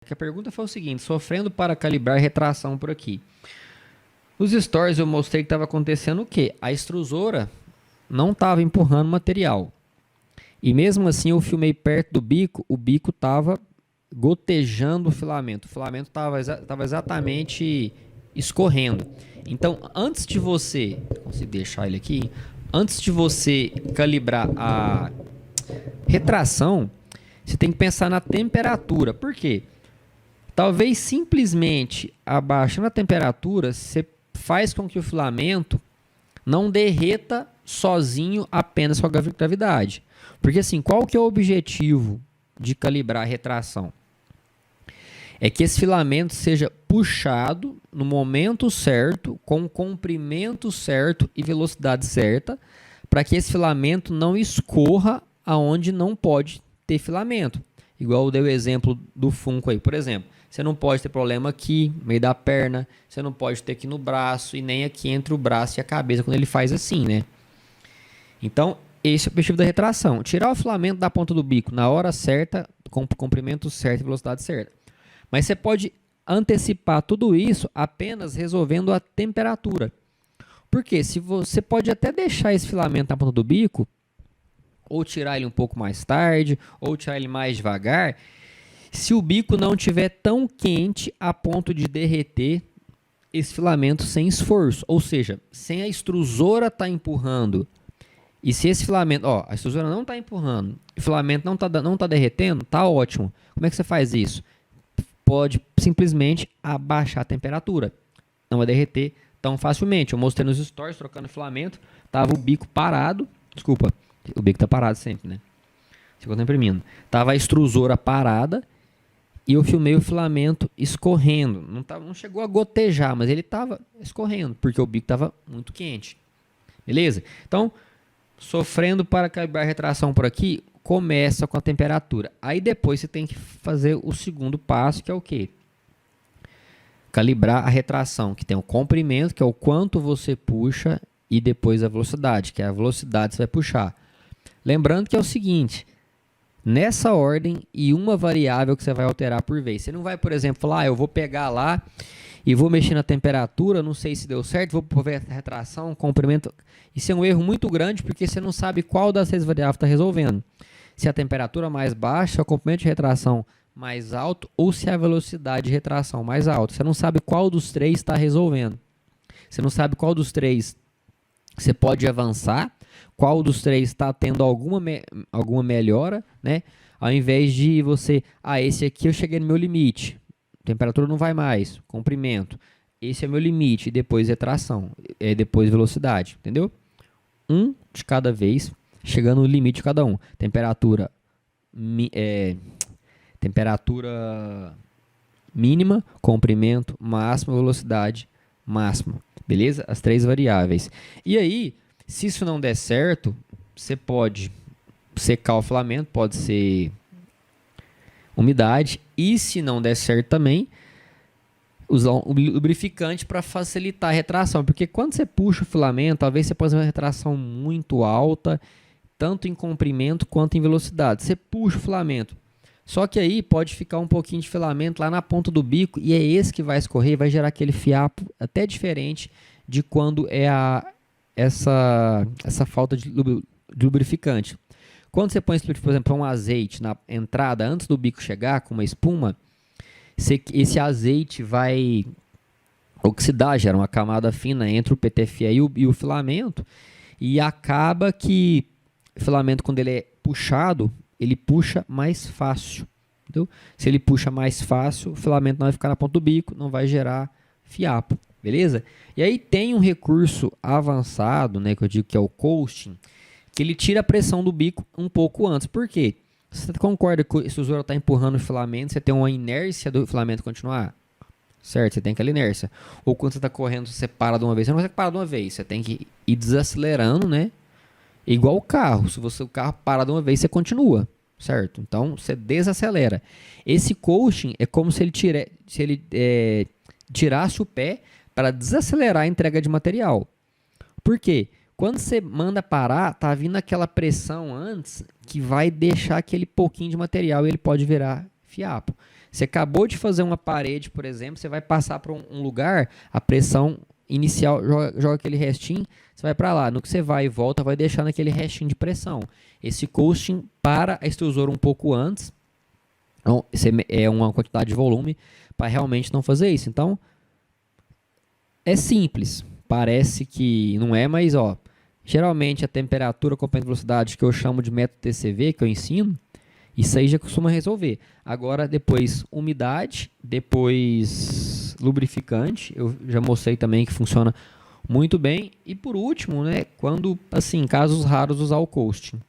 Porque a pergunta foi o seguinte: sofrendo para calibrar retração por aqui. Nos stories eu mostrei que estava acontecendo o quê? A extrusora não estava empurrando material. E mesmo assim eu filmei perto do bico, o bico estava gotejando o filamento. O filamento estava exatamente escorrendo. Então, antes de você, consigo deixar ele aqui, antes de você calibrar a retração, você tem que pensar na temperatura. Por quê? Talvez simplesmente abaixando a temperatura, você faz com que o filamento não derreta sozinho apenas com a gravidade. Porque assim, qual que é o objetivo de calibrar a retração? É que esse filamento seja puxado no momento certo, com o comprimento certo e velocidade certa, para que esse filamento não escorra aonde não pode ter filamento. Igual eu dei o exemplo do Funko aí, por exemplo. Você não pode ter problema aqui, no meio da perna, você não pode ter aqui no braço e nem aqui entre o braço e a cabeça, quando ele faz assim, né? Então, esse é o objetivo da retração. Tirar o filamento da ponta do bico na hora certa, com o comprimento certo e velocidade certa. Mas você pode antecipar tudo isso apenas resolvendo a temperatura. Porque se você pode até deixar esse filamento na ponta do bico, ou tirar ele um pouco mais tarde, ou tirar ele mais devagar, se o bico não estiver tão quente a ponto de derreter esse filamento sem esforço. Ou seja, sem a extrusora estar empurrando. E se esse filamento, ó, a extrusora não está empurrando, o filamento não tá derretendo, tá ótimo. Como é que você faz isso? Pode simplesmente abaixar a temperatura. Não vai derreter tão facilmente. Eu mostrei nos stories, trocando filamento, tava o bico parado. Desculpa, o bico tá parado sempre, né? Ficou imprimindo. Tava a extrusora parada e eu filmei o filamento escorrendo. Não chegou a gotejar, mas ele tava escorrendo, porque o bico tava muito quente. Beleza? Então, sofrendo para calibrar a retração por aqui, começa com a temperatura. Aí depois você tem que fazer o segundo passo, que é o quê? Calibrar a retração, que tem o comprimento, que é o quanto você puxa, e depois a velocidade, que é a velocidade que você vai puxar. Lembrando que é o seguinte, nessa ordem e uma variável que você vai alterar por vez. Você não vai, por exemplo, falar, eu vou pegar lá e vou mexer na temperatura, não sei se deu certo, vou ver a retração, comprimento. Isso é um erro muito grande, porque você não sabe qual das 6 variáveis está resolvendo. Se a temperatura mais baixa, o comprimento de retração mais alto, ou se a velocidade de retração mais alta. Você não sabe qual dos três está resolvendo. Você não sabe qual dos três você pode avançar, qual dos três está tendo alguma melhora, né? Ao invés de você, esse aqui eu cheguei no meu limite, temperatura não vai mais, comprimento, esse é meu limite, e depois retração, depois velocidade, entendeu? Um de cada vez, chegando no limite de cada um. Temperatura mínima, comprimento máximo, velocidade máxima. Beleza? As 3 variáveis. E aí, se isso não der certo, você pode secar o filamento, pode ser umidade. E se não der certo também, usar um lubrificante para facilitar a retração. Porque quando você puxa o filamento, talvez você possa ter uma retração muito alta, tanto em comprimento quanto em velocidade. Você puxa o filamento. Só que aí pode ficar um pouquinho de filamento lá na ponta do bico e é esse que vai escorrer e vai gerar aquele fiapo até diferente de quando é essa falta de lubrificante. Quando você põe, por exemplo, um azeite na entrada antes do bico chegar com uma espuma, esse azeite vai oxidar, gera uma camada fina entre o PTFE e o filamento e acaba que o filamento, quando ele é puxado, ele puxa mais fácil. Entendeu? Se ele puxa mais fácil, o filamento não vai ficar na ponta do bico, não vai gerar fiapo. Beleza? E aí tem um recurso avançado, né, que eu digo que é o coasting, que ele tira a pressão do bico um pouco antes. Por quê? Você concorda que se o usuário está empurrando o filamento, você tem uma inércia do filamento continuar? Certo? Você tem aquela inércia. Ou quando você está correndo, você para de uma vez. Você não consegue parar de uma vez. Você tem que ir desacelerando, né? Igual o carro. Se o carro para de uma vez, você continua. Certo? Então, você desacelera. Esse coasting é como se ele tirasse o pé para desacelerar a entrega de material. Por quê? Quando você manda parar, tá vindo aquela pressão antes que vai deixar aquele pouquinho de material e ele pode virar fiapo. Você acabou de fazer uma parede, por exemplo, você vai passar para um lugar, a pressão inicial joga aquele restinho, você vai para lá. No que você vai e volta, vai deixar naquele restinho de pressão. Esse coasting para a extrusora um pouco antes, então, é uma quantidade de volume para realmente não fazer isso. Então, é simples. Parece que não é, mas ó, geralmente a temperatura acompanhando a velocidade, que eu chamo de método TCV, que eu ensino, isso aí já costuma resolver. Agora, depois umidade, depois lubrificante, eu já mostrei também que funciona muito bem. E por último, né, quando, assim, casos raros, usar o coasting.